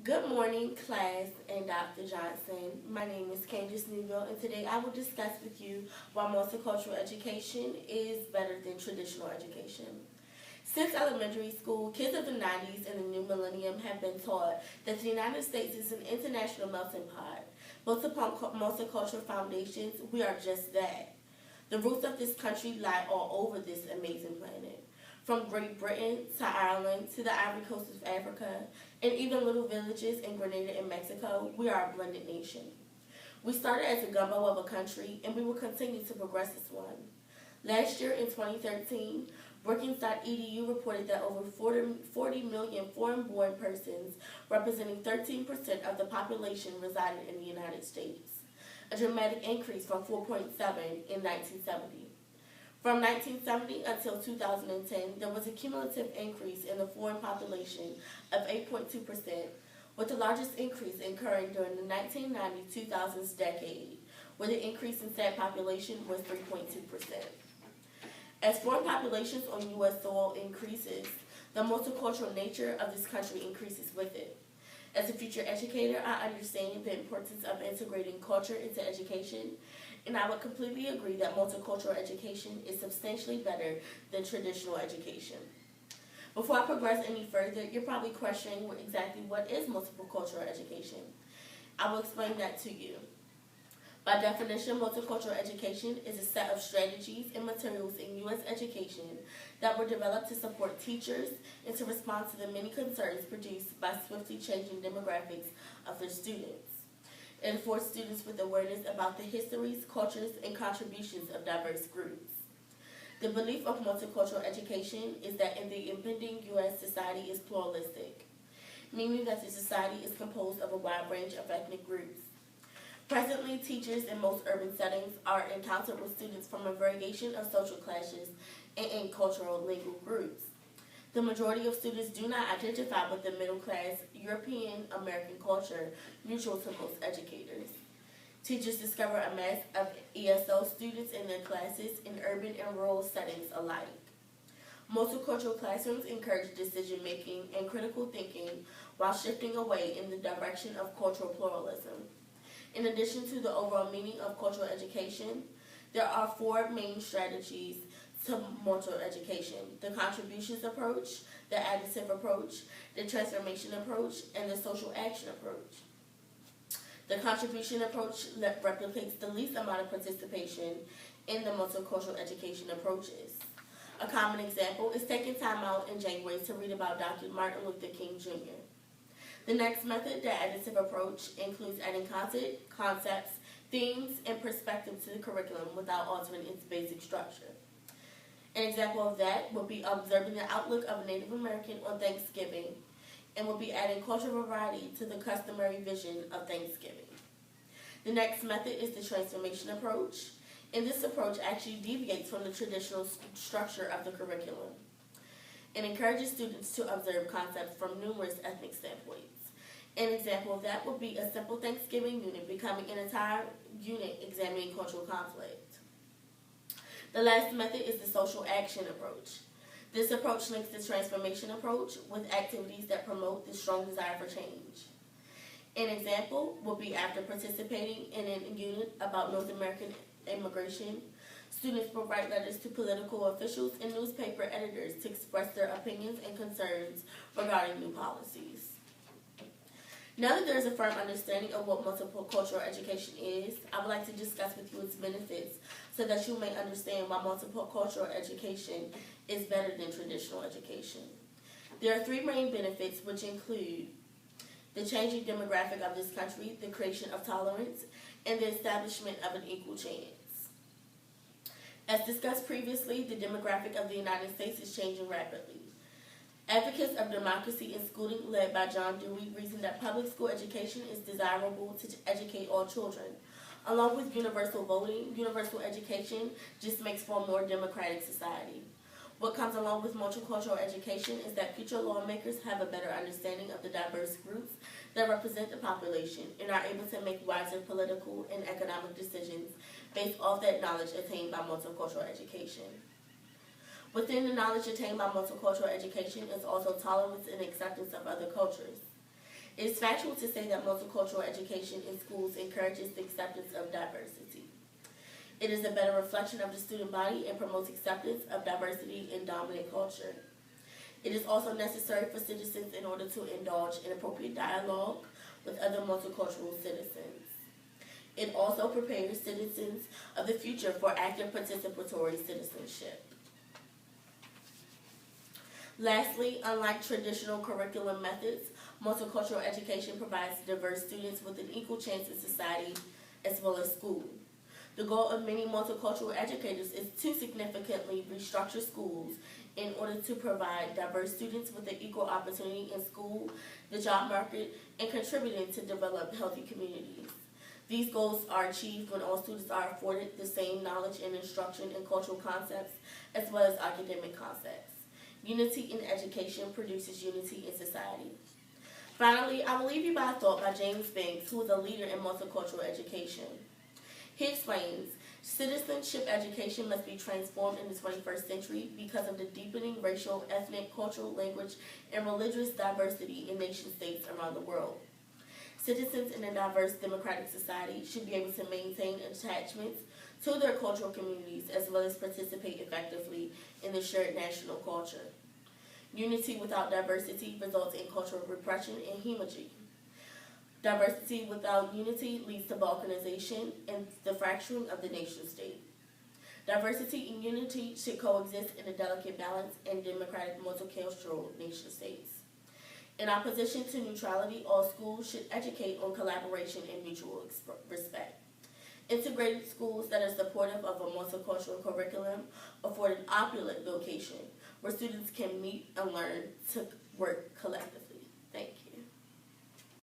Good morning, class and Dr. Johnson. My name is Candynce Newbill, and today I will discuss with you why multicultural education is better than traditional education. Since elementary school, kids of the 90s and the new millennium have been taught that the United States is an international melting pot. Built upon multicultural foundations, we are just that. The roots of this country lie all over this amazing planet. From Great Britain to Ireland to the Ivory Coast of Africa, and even little villages in Grenada and Mexico, we are a blended nation. We started as a gumbo of a country, and we will continue to progress as one. Last year, in 2013, Brookings.edu reported that over 40 million foreign-born persons, representing 13% of the population, resided in the United States, a dramatic increase from 4.7 in 1970. From 1970 until 2010, there was a cumulative increase in the foreign population of 8.2%, with the largest increase occurring during the 1990-2000s decade, where the increase in said population was 3.2%. As foreign populations on U.S. soil increases, the multicultural nature of this country increases with it. As a future educator, I understand the importance of integrating culture into education, and I would completely agree that multicultural education is substantially better than traditional education. Before I progress any further, you're probably questioning exactly what is multicultural education. I will explain that to you. By definition, multicultural education is a set of strategies and materials in U.S. education that were developed to support teachers and to respond to the many concerns produced by swiftly changing demographics of their students. It affords students with awareness about the histories, cultures, and contributions of diverse groups. The belief of multicultural education is that in the impending U.S. society is pluralistic, meaning that the society is composed of a wide range of ethnic groups. Presently, teachers in most urban settings are encountered with students from a variation of social classes and in cultural legal groups. The majority of students do not identify with the middle-class European American culture neutral to most educators. Teachers discover a mass of ESL students in their classes in urban and rural settings alike. Multicultural classrooms encourage decision-making and critical thinking while shifting away in the direction of cultural pluralism. In addition to the overall meaning of cultural education, there are four main strategies to multicultural education: the contributions approach, the additive approach, the transformation approach, and the social action approach. The contribution approach replicates the least amount of participation in the multicultural education approaches. A common example is taking time out in January to read about Dr. Martin Luther King Jr. The next method, the additive approach, includes adding content, concepts, themes, and perspective to the curriculum without altering its basic structure. An example of that would be observing the outlook of a Native American on Thanksgiving, and would be adding cultural variety to the customary vision of Thanksgiving. The next method is the transformation approach, and this approach actually deviates from the traditional structure of the curriculum and encourages students to observe concepts from numerous ethnic standpoints. An example of that would be a simple Thanksgiving unit becoming an entire unit examining cultural conflict. The last method is the social action approach. This approach links the transformation approach with activities that promote the strong desire for change. An example would be after participating in a unit about North American immigration, students will write letters to political officials and newspaper editors to express their opinions and concerns regarding new policies. Now that there is a firm understanding of what multicultural education is, I would like to discuss with you its benefits so that you may understand why multicultural education is better than traditional education. There are three main benefits, which include the changing demographic of this country, the creation of tolerance, and the establishment of an equal chance. As discussed previously, the demographic of the United States is changing rapidly. Advocates of democracy in schooling, led by John Dewey, reason that public school education is desirable to educate all children. Along with universal voting, universal education just makes for a more democratic society. What comes along with multicultural education is that future lawmakers have a better understanding of the diverse groups that represent the population and are able to make wiser political and economic decisions based off that knowledge attained by multicultural education. Within the knowledge attained by multicultural education is also tolerance and acceptance of other cultures. It is factual to say that multicultural education in schools encourages the acceptance of diversity. It is a better reflection of the student body and promotes acceptance of diversity in dominant culture. It is also necessary for citizens in order to indulge in appropriate dialogue with other multicultural citizens. It also prepares citizens of the future for active participatory citizenship. Lastly, unlike traditional curriculum methods, multicultural education provides diverse students with an equal chance in society as well as school. The goal of many multicultural educators is to significantly restructure schools in order to provide diverse students with an equal opportunity in school, the job market, and contributing to develop healthy communities. These goals are achieved when all students are afforded the same knowledge and instruction in cultural concepts as well as academic concepts. Unity in education produces unity in society. Finally, I will leave you by a thought by James Banks, who is a leader in multicultural education. He explains, citizenship education must be transformed in the 21st century because of the deepening racial, ethnic, cultural, language, and religious diversity in nation-states around the world. Citizens in a diverse democratic society should be able to maintain attachments to their cultural communities as well as participate effectively in the shared national culture. Unity without diversity results in cultural repression and hemorrhage. Diversity without unity leads to balkanization and the fracturing of the nation-state. Diversity and unity should coexist in a delicate balance in democratic multicultural nation-states. In opposition to neutrality, all schools should educate on collaboration and mutual respect. Integrated schools that are supportive of a multicultural curriculum afford an opulent vocation where students can meet and learn to work collectively.